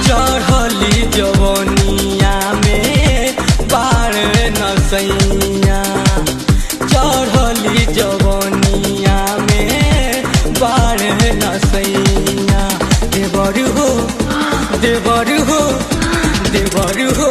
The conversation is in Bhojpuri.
चढ़ली जवनिया में बार नसैया, चढ़ली जवनिया में बार नसैया। देवर हो देवर हो देवर हो